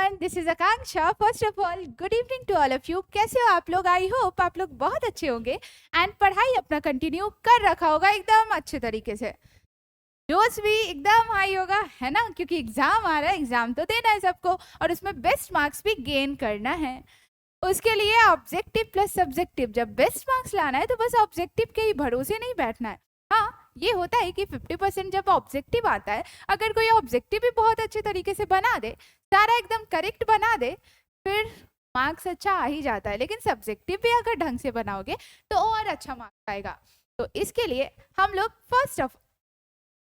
Everyone, this is Akanksha. First of all good evening to all of you. कैसे हो आप लोग? आई होप आप लोग बहुत अच्छे होंगे एंड पढ़ाई अपना कंटिन्यू कर रखा होगा एकदम अच्छे तरीके से। जोश भी एकदम हाई होगा, है ना? क्योंकि एग्जाम आ रहा है, एग्जाम तो देना है सबको और उसमें बेस्ट मार्क्स भी गेन करना है। उसके लिए ऑब्जेक्टिव प्लस सब्जेक्टिव, जब बेस्ट मार्क्स लाना है तो बस ऑब्जेक्टिव के ही भरोसे नहीं बैठना है। हाँ, ये होता है कि 50% जब ऑब्जेक्टिव आता है, अगर कोई ऑब्जेक्टिव भी बहुत अच्छे तरीके से बना दे, सारा एकदम करेक्ट बना दे, फिर मार्क्स अच्छा आ ही जाता है। लेकिन सब्जेक्टिव भी अगर ढंग से बनाओगे तो और अच्छा मार्क्स आएगा। तो इसके लिए हम लोग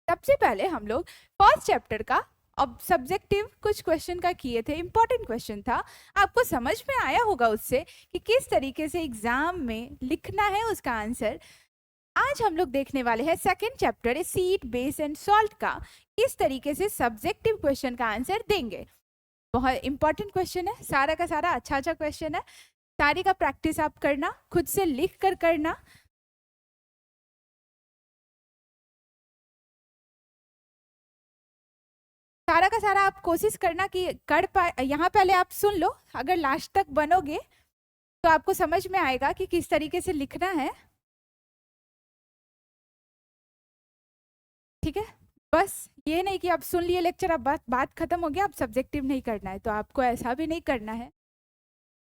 सबसे पहले हम लोग फर्स्ट चैप्टर का अब सब्जेक्टिव कुछ क्वेश्चन का किए थे। इंपॉर्टेंट क्वेश्चन था, आपको समझ में आया होगा उससे कि किस तरीके से एग्जाम में लिखना है उसका आंसर। आज हम लोग देखने वाले हैं second chapter acid base and salt का, किस तरीके से सब्जेक्टिव क्वेश्चन का आंसर देंगे। बहुत इंपॉर्टेंट क्वेश्चन है, सारा का सारा अच्छा अच्छा क्वेश्चन है। सारी का प्रैक्टिस आप करना, खुद से लिख कर करना। सारा का सारा आप कोशिश करना कि कर पाए। यहाँ पहले आप सुन लो, अगर लास्ट तक बनोगे तो आपको समझ में आएगा कि किस तरीके से लिखना है। ठीक है, बस ये नहीं कि आप सुन लिए लेक्चर, अब बात खत्म हो गया, अब सब्जेक्टिव नहीं करना है। तो आपको ऐसा भी नहीं करना है,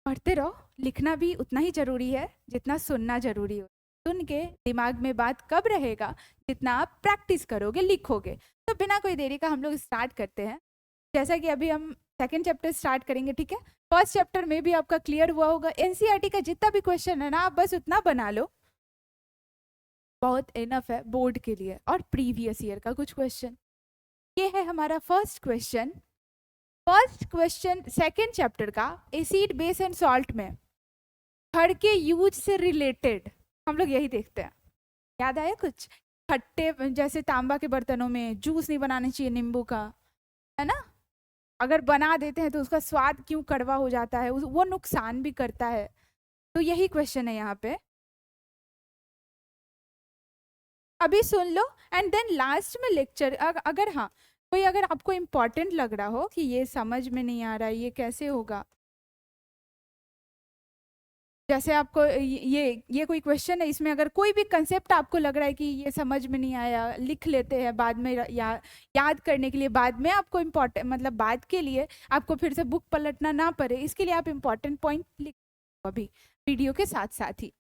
पढ़ते रहो। लिखना भी उतना ही जरूरी है जितना सुनना जरूरी हो। सुन के दिमाग में बात कब रहेगा? जितना आप प्रैक्टिस करोगे, लिखोगे। तो बिना कोई देरी का हम लोग स्टार्ट करते हैं। जैसा कि अभी हम सेकंड चैप्टर स्टार्ट करेंगे, ठीक है? फर्स्ट चैप्टर में भी आपका क्लियर हुआ होगा। एनसीईआरटी का जितना भी क्वेश्चन है ना, आप बस उतना बना लो, बहुत इनफ है बोर्ड के लिए। और प्रीवियस ईयर का कुछ क्वेश्चन, ये है हमारा फर्स्ट क्वेश्चन सेकंड चैप्टर का एसिड बेस एंड सॉल्ट में खड़ के यूज से रिलेटेड हम लोग यही देखते हैं। याद आया कुछ? खट्टे, जैसे तांबा के बर्तनों में जूस नहीं बनाना चाहिए नींबू का, है ना? अगर बना देते हैं तो उसका स्वाद क्यों कड़वा हो जाता है, वो नुकसान भी करता है। तो यही क्वेश्चन है यहाँ पे, अभी सुन लो एंड देन लास्ट में लेक्चर अगर हाँ कोई अगर आपको इम्पोर्टेंट लग रहा हो कि ये समझ में नहीं आ रहा है, ये कैसे होगा, जैसे आपको ये कोई क्वेश्चन है, इसमें अगर कोई भी कंसेप्ट आपको लग रहा है कि ये समझ में नहीं आया, लिख लेते हैं बाद में याद करने के लिए। बाद में आपको इम्पोर्टेंट मतलब बाद के लिए आपको फिर से बुक पलटना ना पड़े, इसके लिए आप इम्पोर्टेंट पॉइंट लिख अभी वीडियो के साथ साथ ही।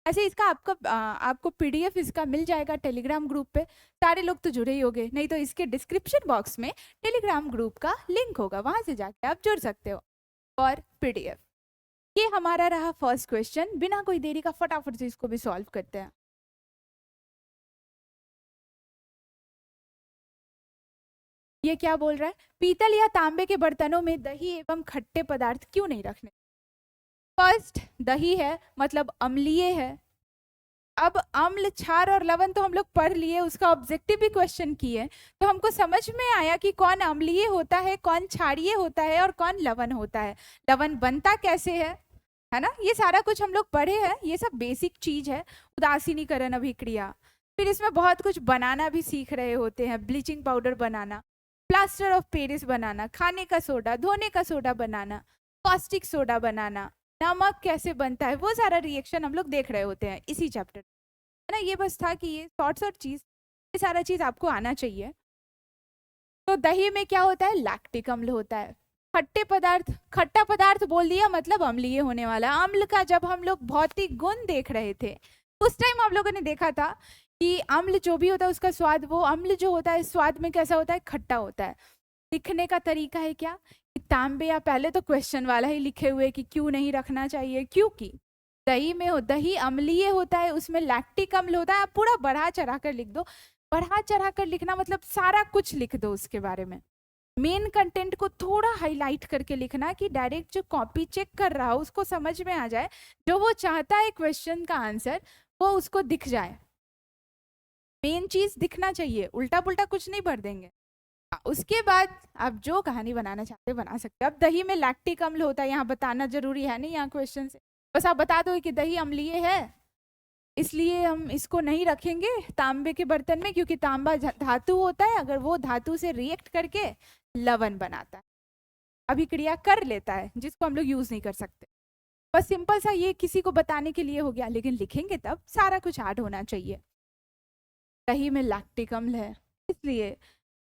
ऐसे इसका आपको पीडीएफ इसका मिल जाएगा टेलीग्राम ग्रुप पे। सारे लोग तो जुड़े ही होंगे, नहीं तो इसके डिस्क्रिप्शन बॉक्स में टेलीग्राम ग्रुप का लिंक होगा, वहां से जाके आप जुड़ सकते हो और पीडीएफ। ये हमारा रहा फर्स्ट क्वेश्चन। बिना कोई देरी का फटाफट से इसको भी सॉल्व करते हैं। ये क्या बोल रहा है? पीतल या तांबे के बर्तनों में दही एवं खट्टे पदार्थ क्यों नहीं रखने? फर्स्ट, दही है मतलब अम्लीय है। अब अम्ल, क्षार और लवण तो हम लोग पढ़ लिए, उसका ऑब्जेक्टिव भी क्वेश्चन किए, तो हमको समझ में आया कि कौन अम्लीय होता है, कौन क्षारीय होता है और कौन लवण होता है। लवण बनता कैसे है ना? ये सारा कुछ हम लोग पढ़े हैं, ये सब बेसिक चीज है। उदासीनीकरण अभिक्रिया, फिर इसमें बहुत कुछ बनाना भी सीख रहे होते हैं। ब्लीचिंग पाउडर बनाना, प्लास्टर ऑफ पेरिस बनाना, खाने का सोडा, धोने का सोडा बनाना, कॉस्टिक सोडा बनाना, नमक कैसे बनता है, वो सारा रिएक्शन हम लोग देख रहे होते हैं इसी चैप्टर, है ना? ये बस था कि ये शॉर्ट चीज, ये सारा चीज आपको आना चाहिए। तो दही में क्या होता है? लैक्टिक अम्ल होता है। खट्टे पदार्थ, खट्टा पदार्थ बोल दिया मतलब अम्लीय होने वाला। अम्ल का जब हम लोग भौतिक गुण देख रहे थे उस टाइम आप लोगों ने देखा था कि अम्ल जो भी होता है उसका स्वाद, वो अम्ल जो होता है स्वाद में कैसा होता है? खट्टा होता है। लिखने का तरीका है क्या? तांबे, या पहले तो क्वेश्चन वाला ही लिखे हुए कि क्यों नहीं रखना चाहिए, क्योंकि दही में दही अम्लीय होता है, उसमें लैक्टिक अम्ल होता है। आप पूरा बढ़ा चढ़ा कर लिख दो। बढ़ा चढ़ा कर लिखना मतलब सारा कुछ लिख दो उसके बारे में। मेन कंटेंट को थोड़ा हाईलाइट करके लिखना कि डायरेक्ट जो कॉपी चेक कर रहा हो उसको समझ में आ जाए, जो वो चाहता है क्वेश्चन का आंसर वो उसको दिख जाए। मेन चीज दिखना चाहिए, उल्टा पुल्टा कुछ नहीं भर देंगे। उसके बाद आप जो कहानी बनाना चाहते बना सकते हो। अब दही में लैक्टिक अम्ल होता है, यहाँ बताना जरूरी है नहीं यहाँ क्वेश्चन से, बस आप बता दो कि दही अम्लीय है, इसलिए हम इसको नहीं रखेंगे तांबे के बर्तन में, क्योंकि तांबा धातु होता है, अगर वो धातु से रिएक्ट करके लवण बनाता है। अभिक्रिया कर लेता है, जिसको हम लोग यूज नहीं कर सकते। बस सिंपल सा ये किसी को बताने के लिए हो गया, लेकिन लिखेंगे तब सारा कुछ ऐड होना चाहिए। दही में लैक्टिक अम्ल है, इसलिए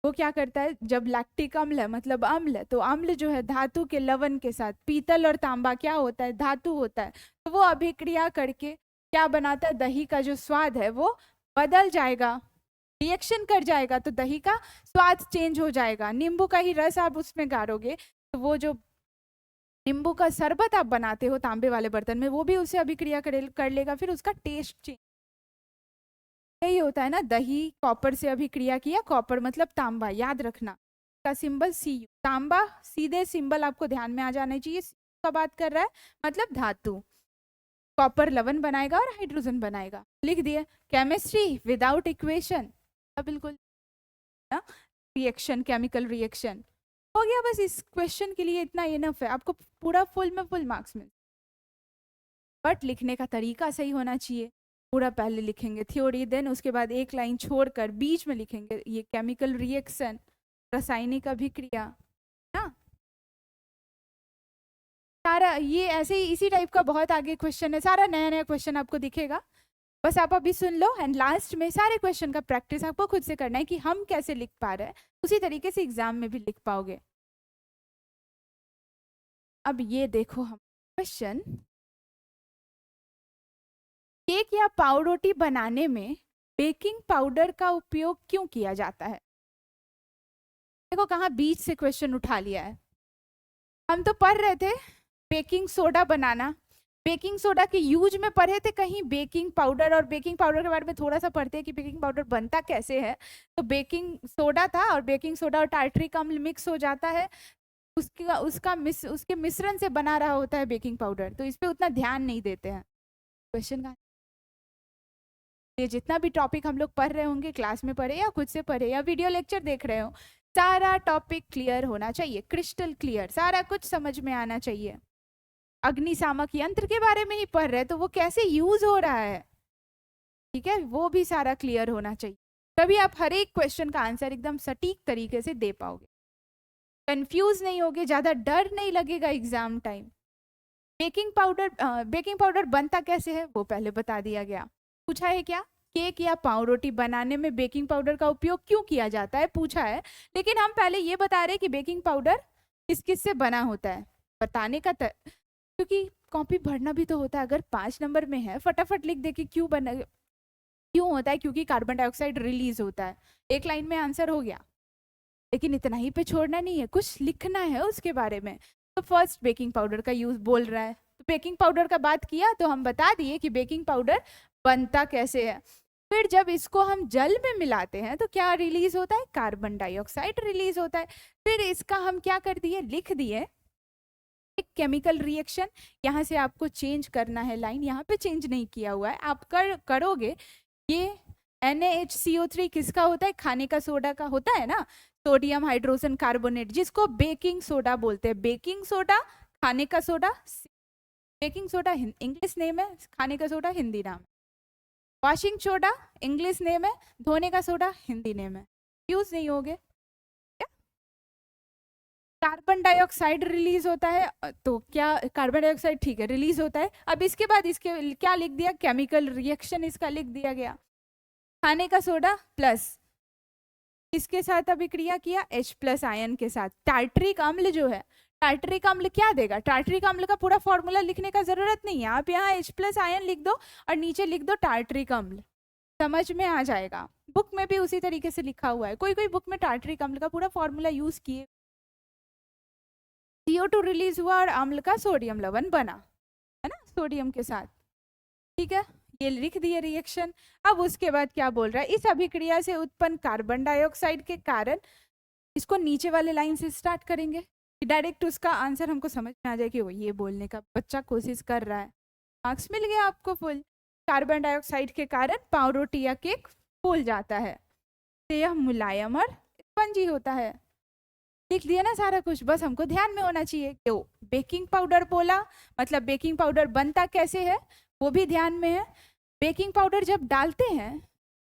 वो क्या करता है, जब लैक्टिक अम्ल है मतलब अम्ल है, तो अम्ल जो है धातु के लवण के साथ, पीतल और तांबा क्या होता है, धातु होता है, तो वो अभिक्रिया करके क्या बनाता है, दही का जो स्वाद है वो बदल जाएगा, रिएक्शन कर जाएगा, तो दही का स्वाद चेंज हो जाएगा। नींबू का ही रस आप उसमें गारोगे तो वो जो नींबू का शरबत आप बनाते हो तांबे वाले बर्तन में, वो भी उससे अभिक्रिया कर लेगा, फिर उसका टेस्ट चेंज। यही होता है ना, दही कॉपर से अभिक्रिया किया, कॉपर मतलब तांबा, याद रखना का सिंबल सी, तांबा सीधे सिंबल आपको ध्यान में आ जाना चाहिए, का बात कर रहा है मतलब धातु। कॉपर लवण बनाएगा और हाइड्रोजन बनाएगा, लिख दिए। केमिस्ट्री विदाउट इक्वेशन, बिल्कुल ना, रिएक्शन, केमिकल रिएक्शन हो गया। बस इस क्वेश्चन के लिए इतना इनफ है, आपको पूरा फुल में फुल मार्क्स मिल, बट लिखने का तरीका सही होना चाहिए। पूरा पहले लिखेंगे थ्योरी, देन उसके बाद एक लाइन छोड़कर बीच में लिखेंगे ये केमिकल रिएक्शन, रासायनिक अभिक्रिया ना। सारा ये ऐसे ही इसी टाइप का बहुत आगे क्वेश्चन है, सारा नया नया क्वेश्चन आपको दिखेगा, बस आप अभी सुन लो। एंड लास्ट में सारे क्वेश्चन का प्रैक्टिस आपको खुद से करना है कि हम कैसे लिख पा रहे हैं, उसी तरीके से एग्जाम में भी लिख पाओगे। अब ये देखो हम क्वेश्चन, केक या पाव रोटी बनाने में बेकिंग पाउडर का उपयोग क्यों किया जाता है? देखो कहाँ बीच से क्वेश्चन उठा लिया है। हम तो पढ़ रहे थे बेकिंग सोडा बनाना, बेकिंग सोडा के यूज में पढ़े थे कहीं बेकिंग पाउडर, और बेकिंग पाउडर के बारे में थोड़ा सा पढ़ते हैं कि बेकिंग पाउडर बनता कैसे है। तो बेकिंग सोडा था और बेकिंग सोडा और टार्ट्रिक अम्ल मिक्स हो जाता है, उसके मिश्रण से बना रहा होता है बेकिंग पाउडर, तो इस पर उतना ध्यान नहीं देते हैं। क्वेश्चन का ये जितना भी टॉपिक हम लोग पढ़ रहे होंगे, क्लास में पढ़े या खुद से पढ़े या वीडियो लेक्चर देख रहे हो, सारा टॉपिक क्लियर होना चाहिए, क्रिस्टल क्लियर, सारा कुछ समझ में आना चाहिए। अग्निशामक यंत्र के बारे में ही पढ़ रहे हैं तो वो कैसे यूज हो रहा है, ठीक है, वो भी सारा क्लियर होना चाहिए, तभी आप हर एक क्वेश्चन का आंसर एकदम सटीक तरीके से दे पाओगे, कंफ्यूज नहीं होगे, ज्यादा डर नहीं लगेगा एग्जाम टाइम। बेकिंग पाउडर बनता कैसे है वो पहले बता दिया गया। पूछा है क्या, केक या पाव रोटी बनाने में बेकिंग पाउडर का उपयोग क्यों किया जाता है, पूछा है। लेकिन हम पहले ये बता रहे हैं कि बेकिंग पाउडर किस किस से बना होता है, बताने का क्योंकि कॉपी भरना भी तो होता है, अगर 5 नंबर में है फटाफट लिख दे कि क्यों बना, क्यों होता है, क्योंकि कार्बन डाइऑक्साइड रिलीज होता है, एक लाइन में आंसर हो गया। लेकिन इतना ही पे छोड़ना नहीं है, कुछ लिखना है उसके बारे में। तो फर्स्ट बेकिंग पाउडर का यूज बोल रहा है, तो बेकिंग पाउडर का बात किया तो हम बता दिए कि बेकिंग पाउडर बनता कैसे है। फिर जब इसको हम जल में मिलाते हैं तो क्या रिलीज होता है, कार्बन डाइऑक्साइड रिलीज होता है। फिर इसका हम क्या कर दिए, लिख दिए एक केमिकल रिएक्शन। यहाँ से आपको चेंज करना है लाइन, यहाँ पे चेंज नहीं किया हुआ है, आप करोगे। ये NaHCO3 किसका होता है, खाने का सोडा का होता है ना, सोडियम हाइड्रोजन कार्बोनेट, जिसको बेकिंग सोडा बोलते हैं। बेकिंग सोडा खाने का soda, baking soda English name है, खाने का सोडा हिंदी नाम है। वॉशिंग सोडा इंग्लिश नेम है, धोने का सोडा हिंदी नेम है, यूज नहीं होगे। कार्बन डाइऑक्साइड रिलीज होता है, तो क्या कार्बन डाइऑक्साइड ठीक है रिलीज होता है। अब इसके बाद इसके क्या लिख दिया, केमिकल रिएक्शन इसका लिख दिया गया। खाने का सोडा प्लस इसके साथ अभिक्रिया किया H+ आयन के साथ, टार्ट्रिक अम्ल जो है, टार्ट्रिक अम्ल क्या देगा, टार्ट्रिक अम्ल का पूरा फॉर्मूला लिखने का जरूरत नहीं है, आप यहाँ H+ आयन लिख दो और नीचे लिख दो टार्ट्रिक अम्ल, समझ में आ जाएगा। बुक में भी उसी तरीके से लिखा हुआ है, कोई कोई बुक में टार्ट्रिक अम्ल का पूरा फॉर्मूला यूज किए। CO2 रिलीज हुआ और अम्ल का सोडियम लवण बना, है ना, सोडियम के साथ, ठीक है, ये लिख दिए रिएक्शन। अब उसके बाद क्या बोल रहा है, इस अभिक्रिया से उत्पन्न कार्बन डाइऑक्साइड के कारण, इसको नीचे वाले लाइन से स्टार्ट करेंगे, डायरेक्ट उसका आंसर हमको समझ में आ जाए कि वो ये बोलने का बच्चा कोशिश कर रहा है, मार्क्स मिल गया आपको फुल। कार्बन डाइऑक्साइड के कारण पाव रोटी या केक फूल जाता है, तो यह मुलायम और स्पंजी होता है। लिख दिया ना सारा कुछ, बस हमको ध्यान में होना चाहिए क्यों बेकिंग पाउडर बोला, मतलब बेकिंग पाउडर बनता कैसे है वो भी ध्यान में है। बेकिंग पाउडर जब डालते हैं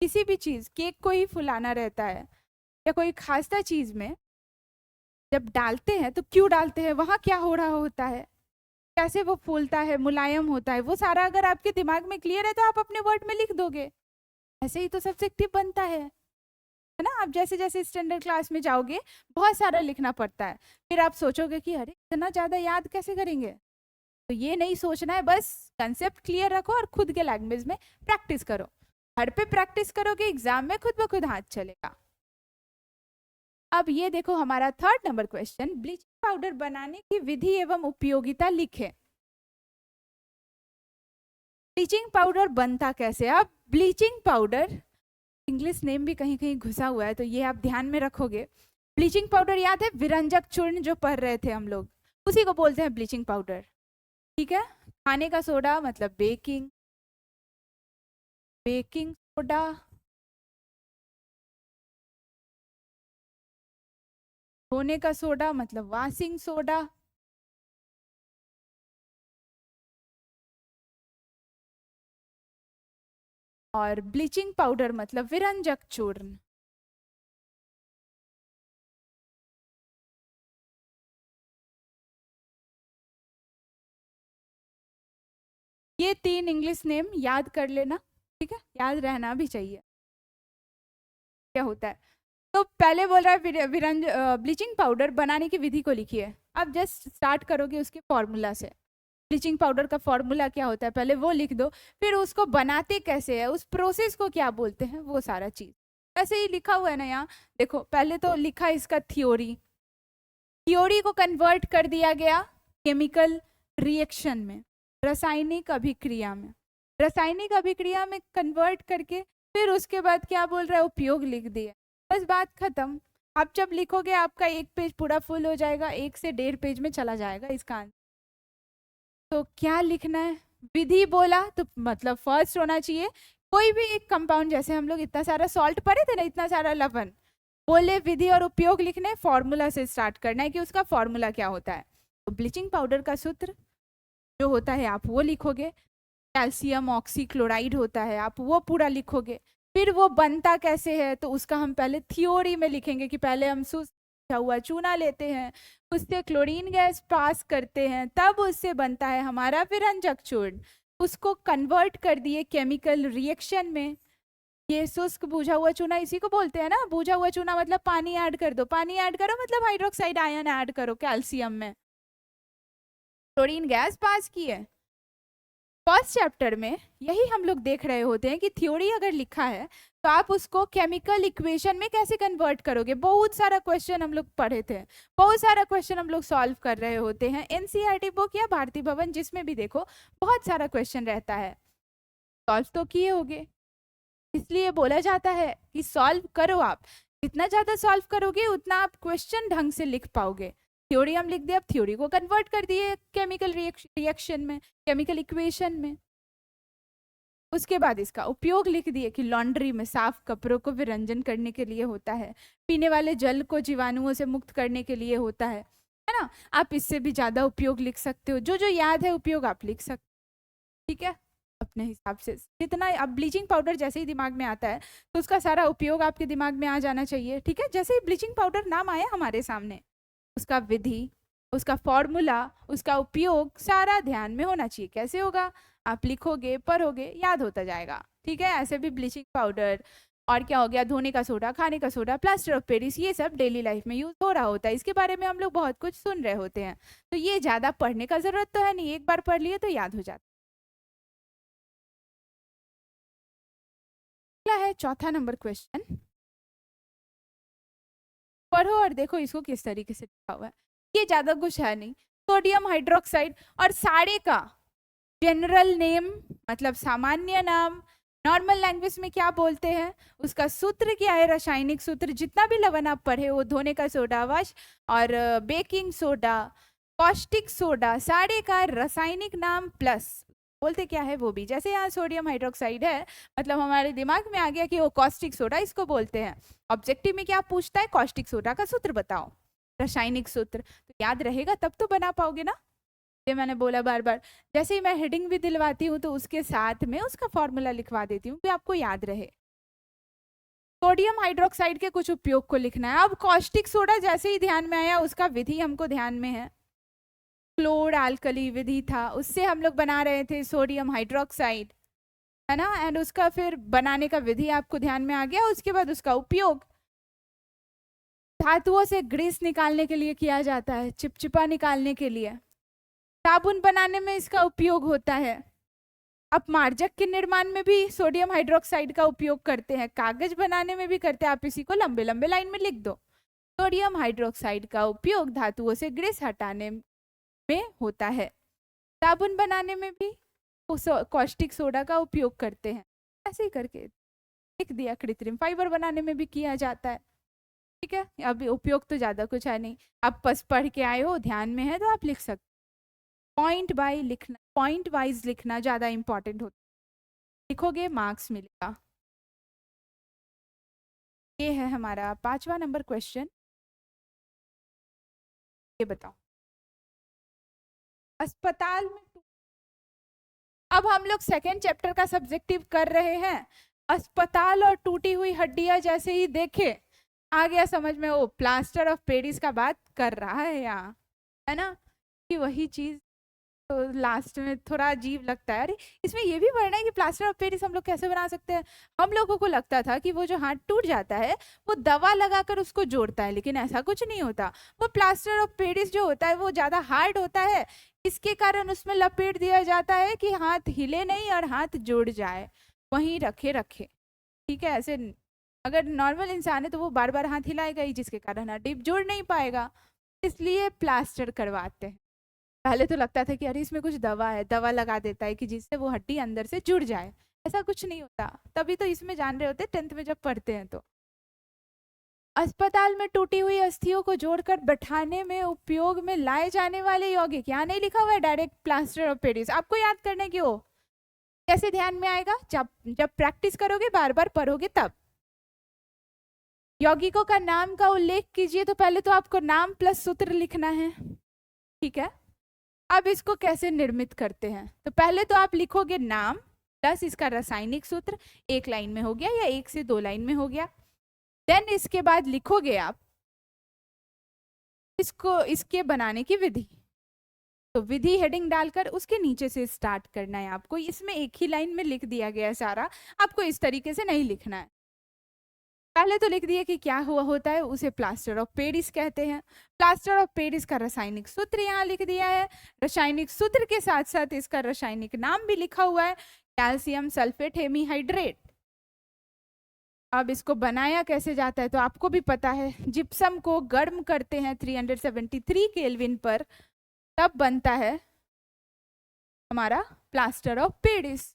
किसी भी चीज़, केक को ही फुलाना रहता है या कोई खास्ता चीज़ में, जब डालते हैं तो क्यों डालते हैं, वहाँ क्या हो रहा होता है, कैसे वो फूलता है, मुलायम होता है, वो सारा अगर आपके दिमाग में क्लियर है तो आप अपने वर्ड में लिख दोगे। ऐसे ही तो सब्जेक्टिव बनता है ना। आप जैसे जैसे स्टैंडर्ड क्लास में जाओगे बहुत सारा लिखना पड़ता है, फिर आप सोचोगे कि अरे इतना ज़्यादा याद कैसे करेंगे। तो ये नहीं सोचना है, बस कंसेप्ट क्लियर रखो और खुद के लैंग्वेज में प्रैक्टिस करो। घर पे प्रैक्टिस करोगे, एग्जाम में खुद ब खुद हाथ चलेगा। अब ये देखो हमारा 3rd number question, bleaching powder बनाने की विधि एवं उपयोगिता लिखें। ब्लीचिंग पाउडर बनता कैसे। अब ब्लीचिंग पाउडर इंग्लिश नेम भी कहीं कहीं घुसा हुआ है, तो ये आप ध्यान में रखोगे। ब्लीचिंग पाउडर याद है, विरंजक चूर्ण जो पढ़ रहे थे हम लोग, उसी को बोलते हैं ब्लीचिंग पाउडर। ठीक है, खाने का सोडा मतलब बेकिंग सोडा, धोने का सोडा मतलब वॉशिंग सोडा, और ब्लीचिंग पाउडर मतलब विरंजक चूर्ण। ये 3 इंग्लिश नेम याद कर लेना, ठीक है, याद रहना भी चाहिए क्या होता है। तो पहले बोल रहा है ब्लीचिंग पाउडर बनाने की विधि को लिखिए। अब जस्ट स्टार्ट करोगे उसके फॉर्मूला से, ब्लीचिंग पाउडर का फॉर्मूला क्या होता है पहले वो लिख दो, फिर उसको बनाते कैसे है, उस प्रोसेस को क्या बोलते हैं, वो सारा चीज ऐसे ही लिखा हुआ है ना यहाँ। देखो पहले तो लिखा इसका थ्योरी को कन्वर्ट कर दिया गया केमिकल रिएक्शन में, रासायनिक अभिक्रिया में कन्वर्ट करके, फिर उसके बाद क्या बोल रहा है, उपयोग लिख दिया, बस बात खत्म। आप जब लिखोगे आपका 1 पेज पूरा फुल हो जाएगा, 1 से 1.5 पेज में चला जाएगा इसका आंसर। तो क्या लिखना है, विधि बोला तो मतलब फर्स्ट होना चाहिए कोई भी एक कंपाउंड, जैसे हम लोग इतना सारा सॉल्ट पढ़े थे ना, इतना सारा लवण, बोले विधि और उपयोग लिखने, फॉर्मूला से स्टार्ट करना है कि उसका फॉर्मूला क्या होता है। तो ब्लीचिंग पाउडर का सूत्र जो होता है आप वो लिखोगे, कैल्शियम ऑक्सीक्लोराइड होता है आप वो पूरा लिखोगे। फिर वो बनता कैसे है तो उसका हम पहले थ्योरी में लिखेंगे कि पहले हम सूखा हुआ चूना लेते हैं, उससे क्लोरीन गैस पास करते हैं, तब उससे बनता है हमारा विरंजक चूर्ण। उसको कन्वर्ट कर दिए केमिकल रिएक्शन में, ये शुष्क बूझा हुआ चूना इसी को बोलते हैं ना। बूझा हुआ चूना मतलब पानी ऐड कर दो, पानी ऐड करो मतलब हाइड्रोक्साइड आयन ऐड करो कैल्शियम में, क्लोरीन गैस पास की है। फर्स्ट चैप्टर में यही हम लोग देख रहे होते हैं कि थ्योरी अगर लिखा है तो आप उसको केमिकल इक्वेशन में कैसे कन्वर्ट करोगे। बहुत सारा क्वेश्चन हम लोग पढ़े थे, बहुत सारा क्वेश्चन हम लोग सॉल्व कर रहे होते हैं, एनसीईआरटी बुक या भारती भवन जिसमें भी देखो बहुत सारा क्वेश्चन रहता है, सॉल्व तो किए होगे। इसलिए बोला जाता है कि सॉल्व करो, आप जितना ज़्यादा सॉल्व करोगे उतना आप क्वेश्चन ढंग से लिख पाओगे। थ्योरी हम लिख दिए, अब थ्योरी को कन्वर्ट कर दिए केमिकल रिएक्शन में, केमिकल इक्वेशन में। उसके बाद इसका उपयोग लिख दिए कि लॉन्ड्री में साफ कपड़ों को विरंजन करने के लिए होता है, पीने वाले जल को जीवाणुओं से मुक्त करने के लिए होता है ना। आप इससे भी ज़्यादा उपयोग लिख सकते हो, जो जो याद है उपयोग आप लिख सकते हो, ठीक है, अपने हिसाब से जितना। अब ब्लीचिंग पाउडर जैसे ही दिमाग में आता है तो उसका सारा उपयोग आपके दिमाग में आ जाना चाहिए, ठीक है। जैसे ही ब्लीचिंग पाउडर नाम आया हमारे सामने, उसका विधि, उसका फॉर्मूला, उसका उपयोग सारा ध्यान में होना चाहिए। कैसे होगा, आप लिखोगे, पढ़ोगे, याद होता जाएगा, ठीक है। ऐसे भी ब्लीचिंग पाउडर और क्या हो गया, धोने का सोडा, खाने का सोडा, प्लास्टर ऑफ पेरिस, ये सब डेली लाइफ में यूज हो रहा होता है, इसके बारे में हम लोग बहुत कुछ सुन रहे होते हैं, तो ये ज़्यादा पढ़ने का जरूरत तो है नहीं, एक बार पढ़ लिए तो याद हो जाता है। चौथा नंबर क्वेश्चन, पढ़ो और देखो इसको किस तरीके से लिखा हुआ है। ये ज्यादा कुछ है नहीं, सोडियम हाइड्रोक्साइड, और सारे का जनरल नेम मतलब सामान्य नाम, नॉर्मल लैंग्वेज में क्या बोलते हैं, उसका सूत्र क्या है, रासायनिक सूत्र, जितना भी लवण आप पढ़े वो धोने का सोडा, वाश और बेकिंग सोडा, कॉस्टिक सोडा, सारे का रासायनिक नाम प्लस बोलते क्या है वो भी। जैसे यहाँ सोडियम हाइड्रोक्साइड है मतलब हमारे दिमाग में आ गया कि वो कॉस्टिक सोडा इसको बोलते हैं। ऑब्जेक्टिव में क्या पूछता है, कॉस्टिक सोडा का सूत्र बताओ, रासायनिक सूत्र, तो याद रहेगा तब तो बना पाओगे ना। ये मैंने बोला बार बार, जैसे ही मैं हेडिंग भी दिलवाती हूँ तो उसके साथ में उसका फॉर्मूला लिखवा देती हूँ कि आपको याद रहे। सोडियम हाइड्रोक्साइड के कुछ उपयोग को लिखना है। अब कॉस्टिक सोडा जैसे ही ध्यान में आया, उसका विधि हमको ध्यान में है, क्लोर अल्कली विधि था, उससे हम लोग बना रहे थे सोडियम हाइड्रोक्साइड, है ना। एंड उसका फिर बनाने का विधि आपको ध्यान में आ गया। उसके बाद उसका उपयोग धातुओं से ग्रीस निकालने के लिए किया जाता है, चिपचिपा निकालने के लिए। साबुन बनाने में इसका उपयोग होता है। अपमार्जक के निर्माण में भी सोडियम हाइड्रोक्साइड का उपयोग करते हैं, कागज बनाने में भी करते हैं। आप इसी को लंबे लंबे लाइन में लिख दो। सोडियम हाइड्रोक्साइड का उपयोग धातुओं से ग्रीस हटाने में होता है। साबुन बनाने में भी कॉस्टिक सोडा का उपयोग करते हैं। ऐसे ही करके लिख दिया। कृत्रिम फाइबर बनाने में भी किया जाता है। ठीक है, अभी उपयोग तो ज्यादा कुछ है नहीं, आप बस पढ़ के आए हो, ध्यान में है तो आप लिख सकते। पॉइंट बाय लिखना, पॉइंट वाइज लिखना ज्यादा इंपॉर्टेंट होता है। लिखोगे मार्क्स मिलेगा। ये है हमारा 5वां नंबर क्वेश्चन। ये बताओ, अस्पताल में अब हम लोग सेकेंड चैप्टर का सब्जेक्टिव कर रहे हैं। अस्पताल और टूटी हुई हड्डियां जैसे ही देखे आ गया समझ में, वो प्लास्टर ऑफ पेरिस का बात कर रहा है यहाँ, है ना, कि वही चीज। तो लास्ट में थोड़ा अजीब लगता है, अरे इसमें ये भी पढ़ना है कि प्लास्टर ऑफ पेरिस हम लोग कैसे बना सकते हैं। हम लोगों को लगता था कि वो जो हाथ टूट जाता है वो दवा लगाकर उसको जोड़ता है, लेकिन ऐसा कुछ नहीं होता। वो प्लास्टर ऑफ पेरिस जो होता है वो ज्यादा हार्ड होता है, इसके कारण उसमें लपेट दिया जाता है कि हाथ हिले नहीं और हाथ जुड़ जाए, वहीं रखे रखे। ठीक है, ऐसे अगर नॉर्मल इंसान है तो वो बार बार हाथ हिलाएगा ही, जिसके कारण हड्डी जुड़ नहीं पाएगा, इसलिए प्लास्टर करवाते हैं। पहले तो लगता था कि अरे इसमें कुछ दवा है, दवा लगा देता है कि जिससे वो हड्डी अंदर से जुड़ जाए, ऐसा कुछ नहीं होता। तभी तो इसमें जान रहे होते 10th में जब पढ़ते हैं तो। अस्पताल में टूटी हुई अस्थियों को जोड़कर बैठाने में उपयोग में लाए जाने वाले यौगिक, यहाँ नहीं लिखा हुआ है डायरेक्ट प्लास्टर ऑफ पेरिस, आपको याद करने की हो। कैसे ध्यान में आएगा, जब प्रैक्टिस करोगे, बार बार पढ़ोगे तब। यौगिकों का नाम का उल्लेख कीजिए, तो पहले तो आपको नाम प्लस सूत्र लिखना है। ठीक है, अब इसको कैसे निर्मित करते हैं, तो पहले तो आप लिखोगे नाम प्लस इसका रासायनिक सूत्र, एक लाइन में हो गया या 1 से 2 लाइन में हो गया। देन इसके बाद लिखोगे आप इसको, इसके बनाने की विधि। तो विधि हेडिंग डालकर उसके नीचे से स्टार्ट करना है आपको। इसमें एक ही लाइन में लिख दिया गया है सारा, आपको इस तरीके से नहीं लिखना है। पहले तो लिख दिया कि क्या हुआ होता है, उसे प्लास्टर ऑफ पेरिस कहते हैं। प्लास्टर ऑफ पेरिस का रासायनिक सूत्र यहाँ लिख दिया है। रासायनिक सूत्र के साथ साथ इसका रासायनिक नाम भी लिखा हुआ है, कैल्शियम सल्फेट हेमीहाइड्रेट। अब इसको बनाया कैसे जाता है तो आपको भी पता है, जिप्सम को गर्म करते हैं 373 केल्विन पर, तब बनता है हमारा प्लास्टर ऑफ पेरिस,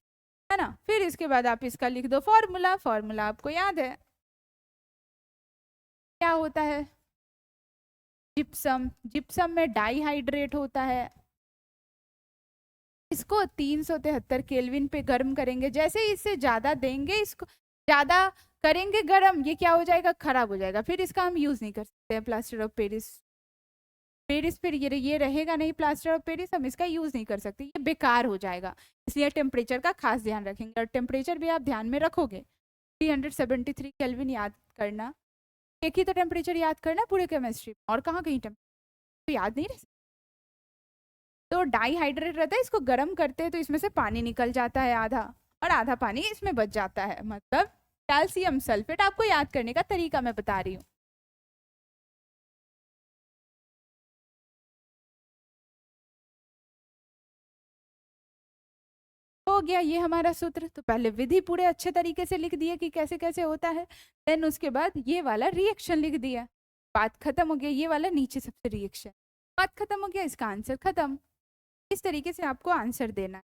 है ना। फिर इसके बाद आप इसका लिख दो फॉर्मूला, फॉर्मूला आपको याद है क्या होता है, जिप्सम, जिप्सम में डाईहाइड्रेट होता है। इसको 373 केल्विन पे गर्म करेंगे। जैसे ही इससे ज्यादा देंगे, इसको ज्यादा करेंगे गर्म, ये क्या हो जाएगा, खराब हो जाएगा, फिर इसका हम यूज नहीं कर सकते हैं प्लास्टर ऑफ पेरिस। पेरिस फिर ये रहेगा नहीं, प्लास्टर ऑफ पेरिस हम इसका यूज नहीं कर सकते, ये बेकार हो जाएगा। इसलिए टेम्परेचर का खास ध्यान रखेंगे, और टेम्परेचर भी आप ध्यान में रखोगे। 373 केल्विन याद करना, एक ही तो टेम्परेचर याद करना पूरे केमिस्ट्री, और कहाँ कहीं टेम्परेचर तो याद नहीं रह। तो डाईहाइड्रेट रहता है, इसको गर्म करते हैं तो इसमें से पानी निकल जाता है आधा, और आधा पानी इसमें बच जाता है, मतलब कैल्शियम सल्फेट। आपको याद करने का तरीका मैं बता रही हूँ। हो गया ये हमारा सूत्र। तो पहले विधि पूरे अच्छे तरीके से लिख दिए कि कैसे कैसे होता है, देन उसके बाद ये वाला रिएक्शन लिख दिया, बात खत्म हो गया। ये वाला नीचे सबसे रिएक्शन, बात खत्म हो गया, इसका आंसर खत्म। इस तरीके से आपको आंसर देना है।